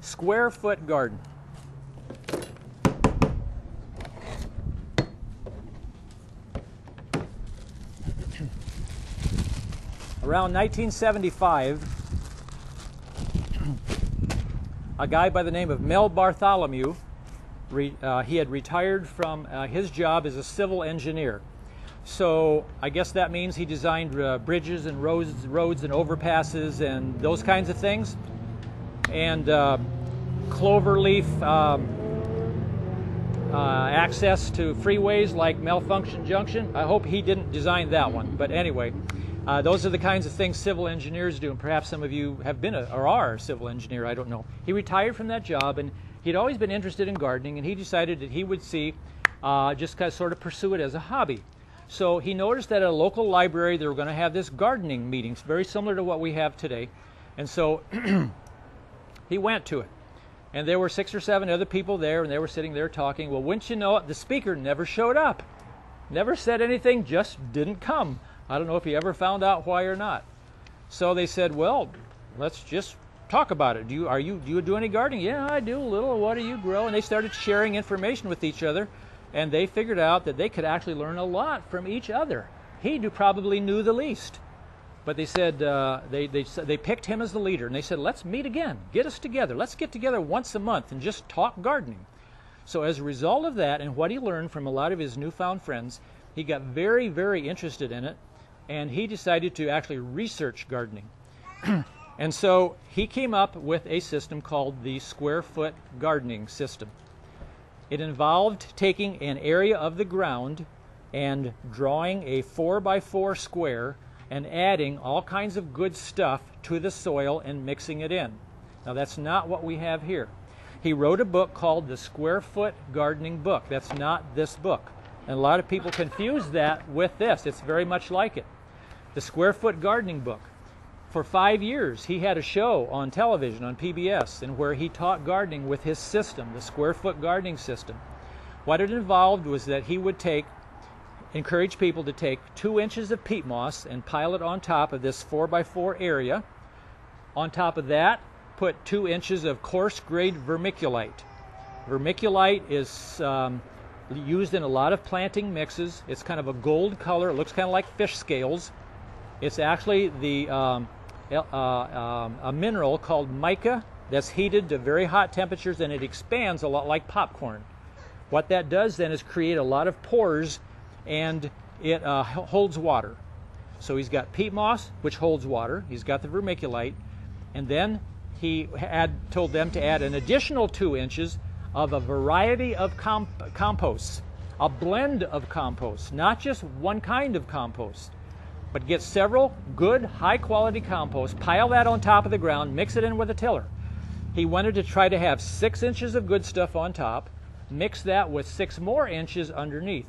square foot garden. Around 1975, a guy by the name of Mel Bartholomew, he had retired from his job as a civil engineer. So I guess that means he designed bridges and roads and overpasses and those kinds of things. And cloverleaf access to freeways like Malfunction Junction. I hope he didn't design that one. But anyway, those are the kinds of things civil engineers do. And perhaps some of you have been or are a civil engineer, I don't know. He retired from that job, and he'd always been interested in gardening, and he decided that he would just kind of sort of pursue it as a hobby. So he noticed that at a local library they were going to have this gardening meetings, very similar to what we have today. And so he went to it. And there were 6 or 7 other people there, and they were sitting there talking. Well, wouldn't you know it, the speaker never showed up. Never said anything, just didn't come. I don't know if he ever found out why or not. So they said, well, let's just talk about it. Do you do any gardening? Yeah, I do a little. What do you grow? And they started sharing information with each other. And they figured out that they could actually learn a lot from each other. He probably knew the least. But they said, they picked him as the leader. And they said, let's meet again. Get us together. Let's get together once a month and just talk gardening. So as a result of that and what he learned from a lot of his newfound friends, he got very, very interested in it. And he decided to actually research gardening. And so he came up with a system called the square foot gardening system. It involved taking an area of the ground and drawing a 4x4 square and adding all kinds of good stuff to the soil and mixing it in. Now that's not what we have here. He wrote a book called the Square Foot Gardening Book. That's not this book. And a lot of people confuse that with this. It's very much like it. The Square Foot Gardening Book. For 5 years, he had a show on television, on PBS, and where he taught gardening with his system, the Square Foot Gardening System. What it involved was that he would encourage people to take 2 inches of peat moss and pile it on top of this 4x4 area. On top of that, put 2 inches of coarse-grade vermiculite. Vermiculite is used in a lot of planting mixes. It's kind of a gold color. It looks kind of like fish scales. It's actually a mineral called mica that's heated to very hot temperatures, and it expands a lot like popcorn. What that does then is create a lot of pores, and it holds water. So he's got peat moss, which holds water. He's got the vermiculite, and then he told them to add an additional 2 inches of a variety of composts, a blend of composts, not just one kind of compost. But get several good, high-quality composts, pile that on top of the ground, mix it in with a tiller. He wanted to try to have 6 inches of good stuff on top, mix that with 6 more inches underneath.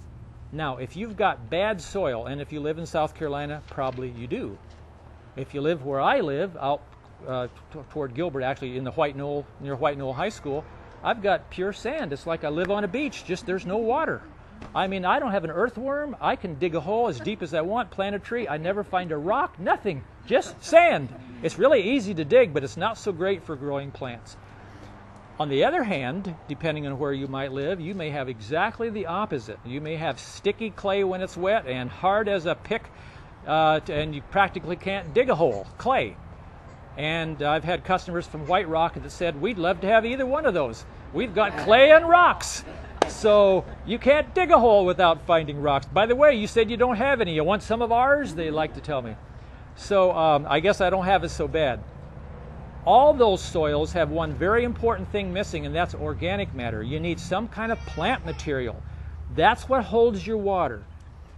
Now, if you've got bad soil, and if you live in South Carolina, probably you do. If you live where I live, out toward Gilbert, actually in the White Knoll, near White Knoll High School, I've got pure sand. It's like I live on a beach, just there's no water. I mean, I don't have an earthworm. I can dig a hole as deep as I want, plant a tree. I never find a rock, nothing, just sand. It's really easy to dig, but it's not so great for growing plants. On the other hand, depending on where you might live, you may have exactly the opposite. You may have sticky clay when it's wet and hard as a pick, and you practically can't dig a hole, clay. And I've had customers from White Rock that said, we'd love to have either one of those. We've got clay and rocks. So you can't dig a hole without finding rocks. By the way, you said you don't have any. You want some of ours? They like to tell me. So I guess I don't have it so bad. All those soils have one very important thing missing, and that's organic matter. You need some kind of plant material. That's what holds your water.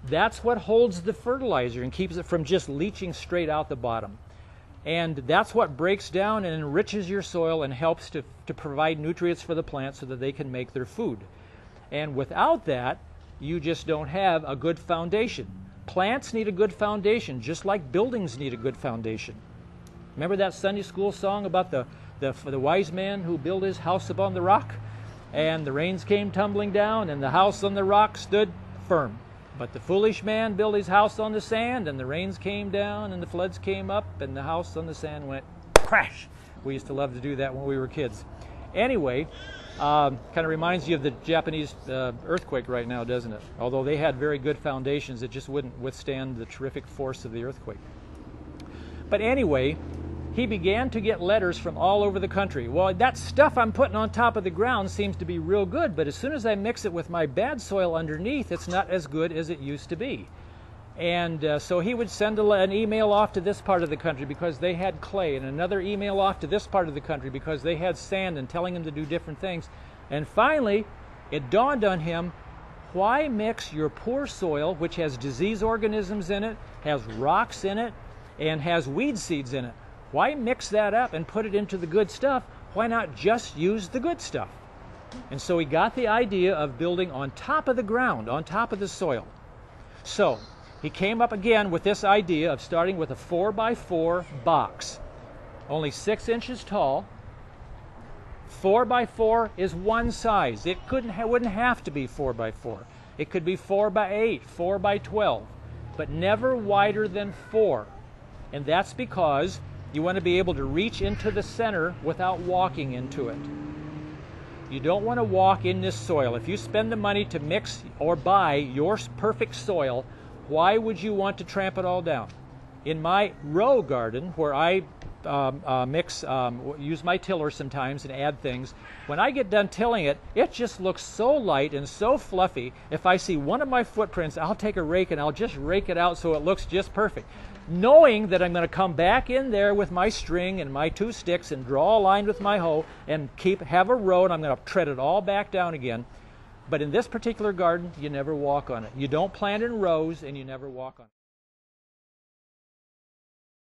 That's what holds the fertilizer and keeps it from just leaching straight out the bottom. And that's what breaks down and enriches your soil and helps to provide nutrients for the plants so that they can make their food. And without that, you just don't have a good foundation. Plants need a good foundation, just like buildings need a good foundation. Remember that Sunday school song about the wise man who built his house upon the rock? And the rains came tumbling down, and the house on the rock stood firm. But the foolish man built his house on the sand, and the rains came down, and the floods came up, and the house on the sand went crash. We used to love to do that when we were kids. Anyway, kind of reminds you of the Japanese earthquake right now, doesn't it? Although they had very good foundations, it just wouldn't withstand the terrific force of the earthquake. But anyway, he began to get letters from all over the country. Well, that stuff I'm putting on top of the ground seems to be real good, but as soon as I mix it with my bad soil underneath, it's not as good as it used to be. And so he would send an email off to this part of the country because they had clay, and another email off to this part of the country because they had sand, and telling him to do different things. And finally, it dawned on him, why mix your poor soil, which has disease organisms in it, has rocks in it, and has weed seeds in it? Why mix that up and put it into the good stuff? Why not just use the good stuff? And so he got the idea of building on top of the ground, on top of the soil. So he came up again with this idea of starting with a 4x4 box, only 6 inches tall. 4x4 is one size. It wouldn't have to be 4x4. It could be 4x8, 4x12, but never wider than 4. And that's because you want to be able to reach into the center without walking into it. You don't want to walk in this soil. If you spend the money to mix or buy your perfect soil, why would you want to tramp it all down? In my row garden, where I use my tiller sometimes and add things, when I get done tilling it, it just looks so light and so fluffy. If I see one of my footprints, I'll take a rake and I'll just rake it out so it looks just perfect, knowing that I'm going to come back in there with my string and my 2 sticks and draw a line with my hoe and have a row, and I'm going to tread it all back down again. But in this particular garden, you never walk on it. You don't plant in rows, and you never walk on it.